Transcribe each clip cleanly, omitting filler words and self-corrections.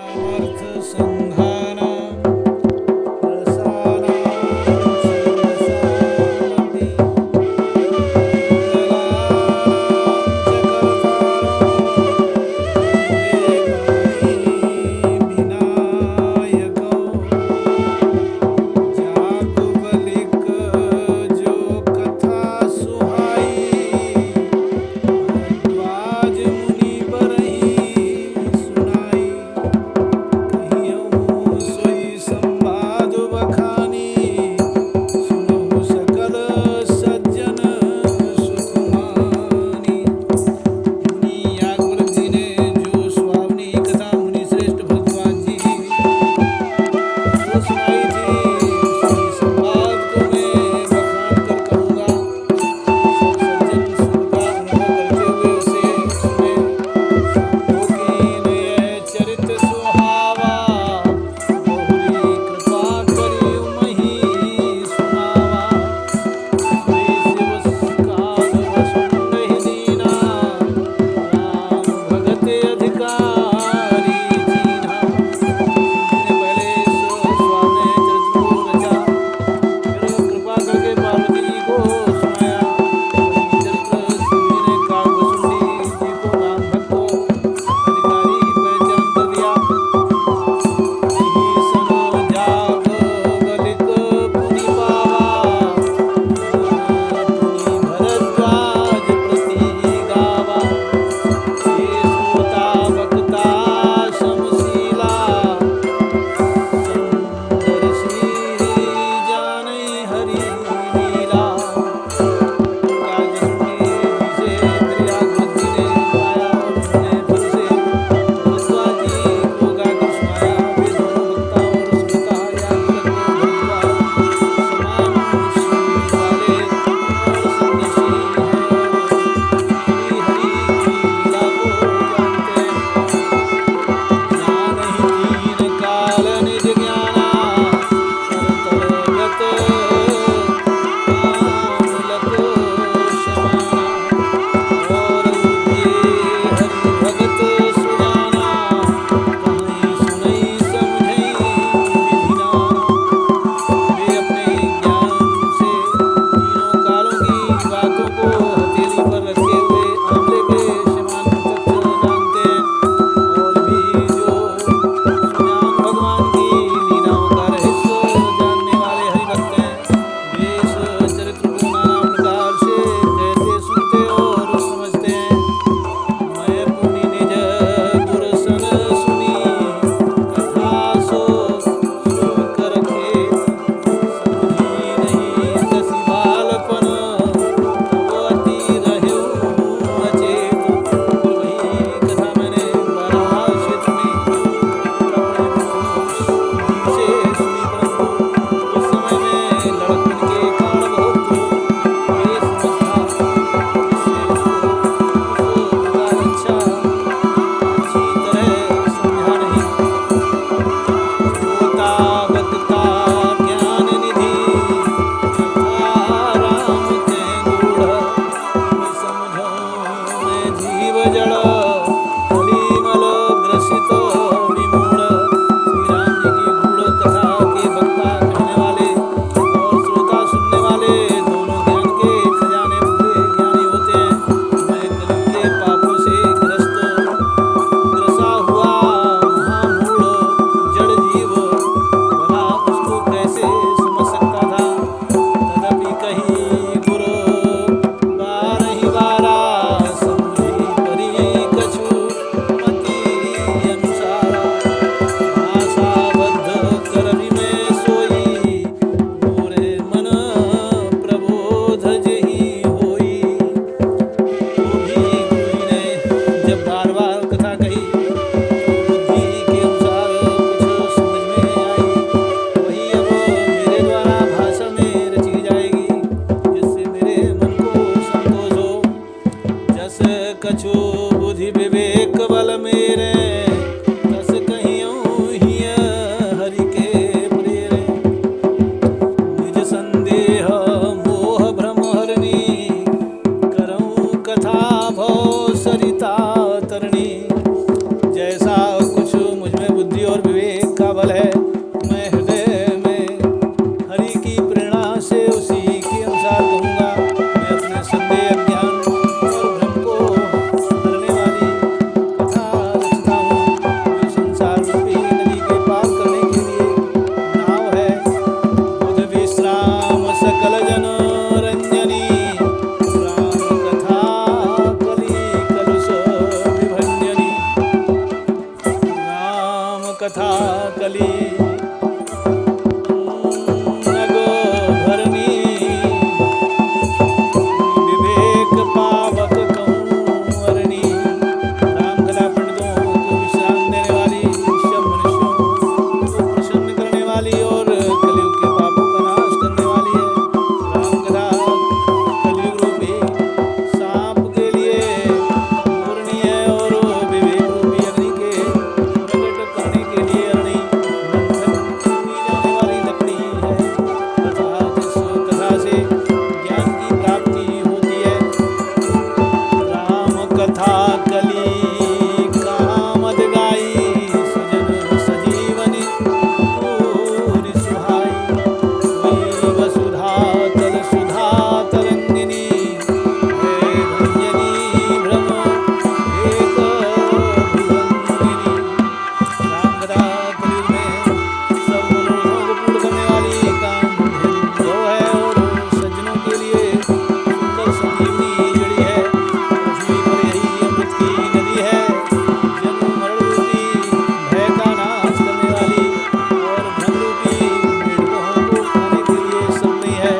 समर्थ संघाना रसाना सरसावती विनायको जागुबलिक जो कथा सुहाई भरद्वाज मुनि बरही सुनाई कहियौ कथा कली नगो भरनी विवेक पावक कंवरनी। राम कथा पंडितों को विश्राम देने वाली, सब मनुष्यों को प्रसन्न करने वाली और कलयुग के पापों का नाश करने वाली है। राम कथा कलयुग रूपी सांप के लिए पूर्णी है और विवेक रूपी अग्नि के प्रकट करने के लिए अग्नि मंथन की जाने वाली लकड़ी है तथा जिस कथा से ज्ञान की प्राप्ति होती है। राम कथा कली कामद गाई, सुजन सजीवनी पूरी सुहाई। सोई वसुधा तल सुधा तरंगिनी, है भंजनी भ्रम एक भुवंगिनी। राम कथा कलयुग में सब मनोरथों को पूर्ण करने वाली कामधेनु गौ है और सज्जनों के लिए सुंदर संजीवनी जड़ी है। पृथ्वी पर यही अमृत की नदी है, जन्म मरण रूपी भय का नाश करने वाली और भ्रम रूपी मेढकों को खाने के लिए सबनी है।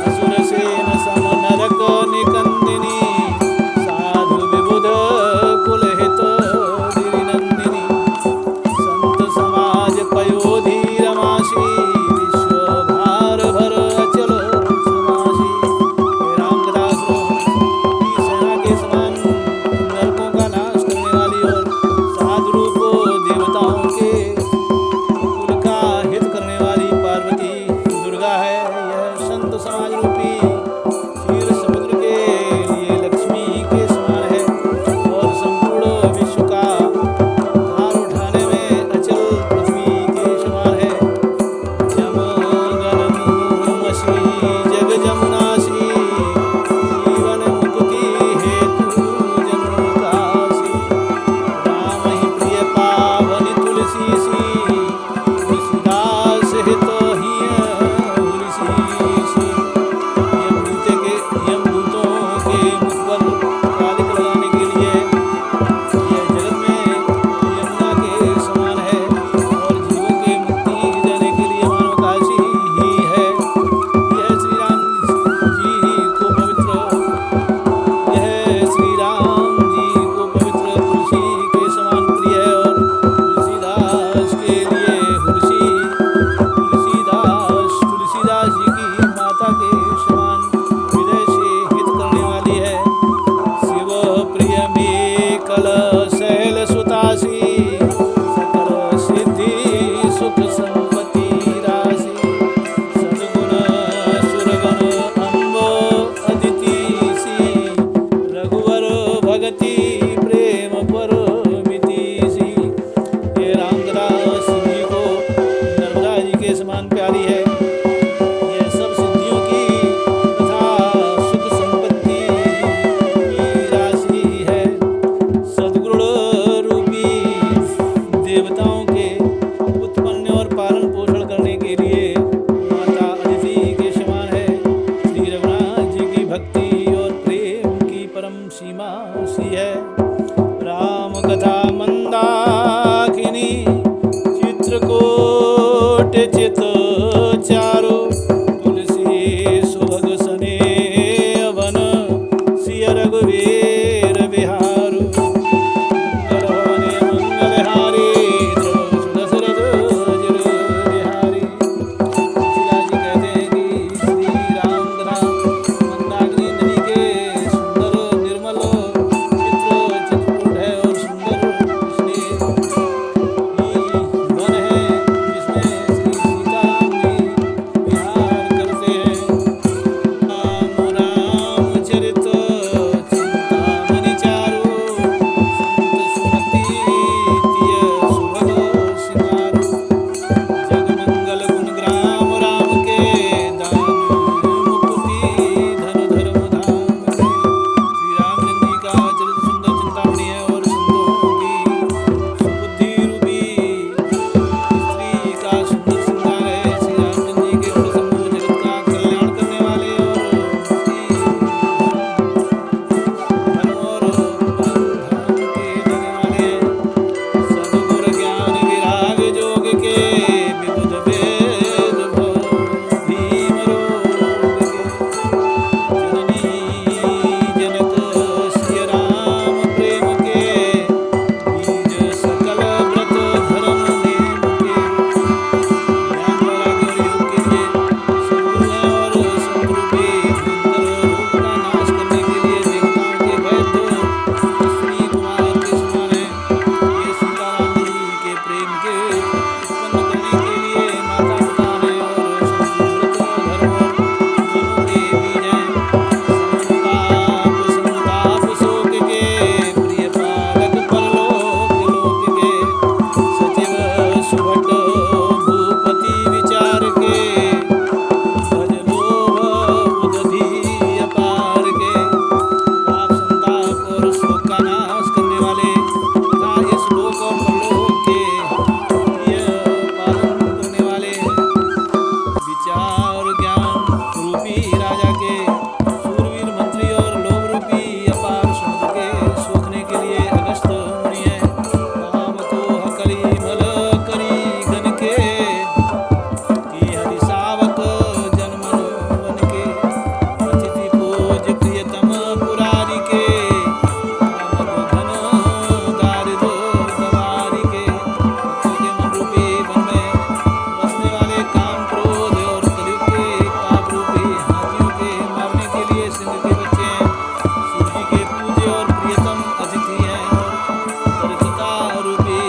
असुर सेन सम नरक निकंदिनी, साधु विबुध कुलहित गिरिनंदिनी। संत समाज पयोधि रमासी, विश्व भार भर अचल समासी। हे राम कथा सुनो की सेना के समान नरकों का नाश करने वाली और साधु रूप देवताओं के कुल का हित करने वाली पार्वती दुर्गा है। यह संत समाज रूपी क्षीर समुद्र के लिए लक्ष्मी के समान है और संपूर्ण विश्व का भार उठाने में अचल पृथ्वी के समान है। जम गणमसी जग जमुनासी, जीवन मुक्ति हेतु जनुकासी। राम ही प्रिय पावनी तुलसी सी, तुलसीदास हित हिय तुलसी सी। यमदूतों के मुख पर कालिक लगाने के लिए यह जगत में यमुना के समान है और जीवों के मुक्ति देने के लिए मानव काशी ही है। यह श्री राम जी को पवित्र तुलसी के समान प्रिय है और तुलसीदास के लिए तुलसीदास जी की माता के समान हृदय से हित करने वाली है। शिव प्रिय में कल शैल सुतासी, सकल सिद्धि सुख संपत्ति राशि। सद्गुण सुरगण अम्ब अदिति सी, रघुवर भगति प्रेम परमिति सी। ये राम कथा शिव जी को नर्मदा जी के समान प्यारी है। यह सब सिद्धियों की तथा सुख संपत्ति की राशि है। सद्गुण रूपी देवताओं के उत्पन्न और पालन पोषण करने के लिए माता अदिति के समान है। श्री रघुनाथ जी की भक्ति और प्रेम की परम सीमा सी है। राम कथा मंदाकिनी, चित्रकूट चित चारु। तुलसी सुभग सने अवन, सिय रघुवीर बिहारु। मंगल भवने मंगलहारी, दशरथ जिर बिहारी। तुलसीदास जी कहते हैं कि श्री राम कथा मंदाकिनी नदी के सुंदर निर्मल चित्रकूट है और सुंदर इसलिए उत्पन्न करने के लिए माता पिता हैं और संपूर्ण धर्म और दोनों के बीज हैं। संताप संताप शोक के प्रिय पालक परलोक लोक के सचिव सुभट भूपति विचार के भज लोभ उदधि अपार के पाप संताप और शोक का नाश करने वाले तथा इस लोक और परलोक के प्रिय पालन करने वाले विचार ज्ञान रूपी राजा के शूरवीर मंत्री और लोभ रूपी अपार समुद्र के सोखने के लिए अगस्त मुनि है। कामकोह कली मल करी गण के हरि सावक जन्मन वन के अतिथि पूज प्रियतम पुरारी के कामद धन दारिद्र दवारी के भक्तों के मन रूपी वन में बसने वाले काम क्रोध और कलयुग के पाप रूपी हाथियों के मारने के लिए सिंह के बच्चे हैं। शिव जी के पूज्य और प्रियतम अतिथि हैं और तरचिता रूपी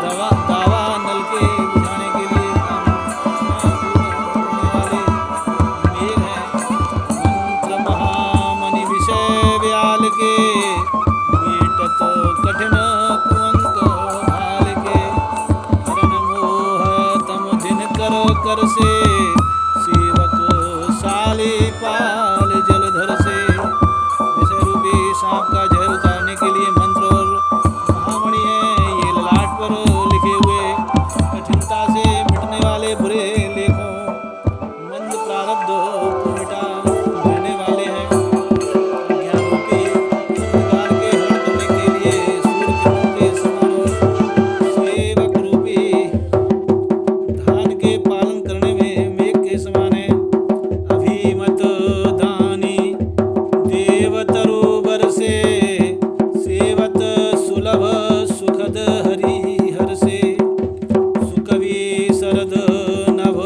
दावा नल के बुझाने के लिए कामना पूर्ण करने वाले मेघ हैं। मंत्र महामणि विषय व्याल के मीटत कठिन कुअंक भाल के हरण मोह तम दिन कर से सेवक साली पाल जलधर से विषय रूपी सांप का जहर उतारने के लिए मंत्र और महामणि है। ये ललाट पर लिखे हुए कठिनता से मिटने वाले बुरे लेखों मंद प्रारब्ध को मिटा देने वाले हैं। ज्ञान रूपी अंधकार के हरण करने के लिए सूर्य किरणों के समान और सेवक रूपी धान के पालन करने में मेघ के समान है। अभिमत दानी देवतरुबर से सेवत सुलभ सुखद हरि हर से सुकवि शरद नभ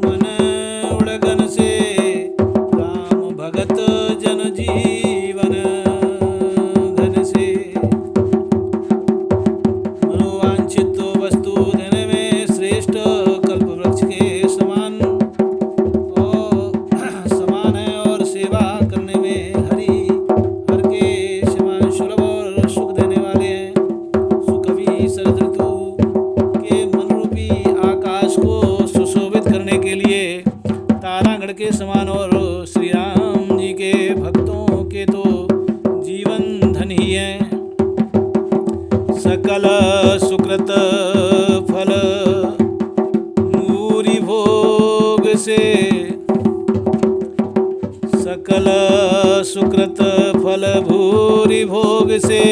मन उड़गन से राम भगत जन जीवन धन से मनोवांछित वस्तु देने में श्रेष्ठ कल्प वृक्ष के समान है और सेवा करने में हरि हर के समान सुलभ और सुख देने वाले हैं। सुकवि शरद ऋतु के मन रूपी आकाश को सुशोभित करने के लिए तारागण के समान और श्री राम जी के भक्तों के तो जीवन धन ही है। सकल सुकृत फल मूरी भोग से सकल सुकृत फल भूरि भोग से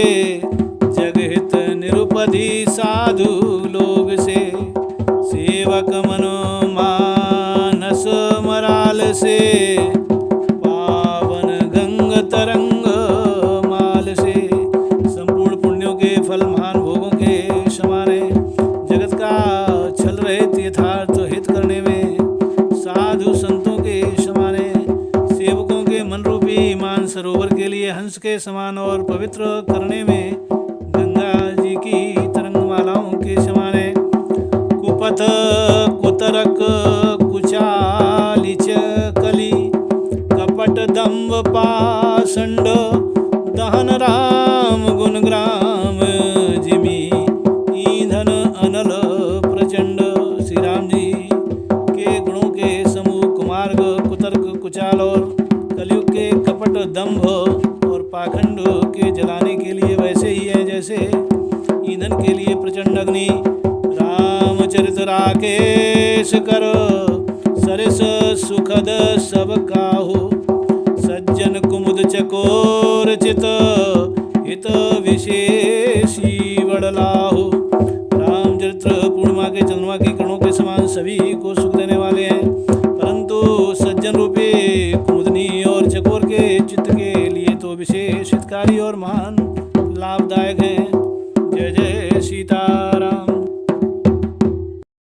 जगहित निरुपधि साधु लोग से सेवक मनो मानस मराल से पावन गंग तरंग माल से संपूर्ण पुण्यों के फल महान भोगों के समान है। जगत का छल रहित यथार्थ हित करने में साधु संतों के समान है। सेवकों के मन रूपी मान सरोवर के लिए हंस के समान और पवित्र करने में गंगा जी की तरंगमालाओं के समान है। कुपथ कुतरक कुचालिच कली कपट दम्भ पाषंड दहन राम गुण ग्राम जिमी ईंधन अनल प्रचंड। श्री राम जी के गुणों के समूह कुमार्ग कुतर्क कुचाल और कलयुग के कपट दंभ और पाखंड के जलाने के लिए वैसे ही है जैसे ईंधन के लिए प्रचंड अग्नि। रामचरित राकेश कर सरिस सुखद सब काहू सज्जन कुमुद चकोर चित हित विशेषी वडलाहु। रामचरित्र पूर्णिमा के चंद्रमा की किरणों के समान सभी को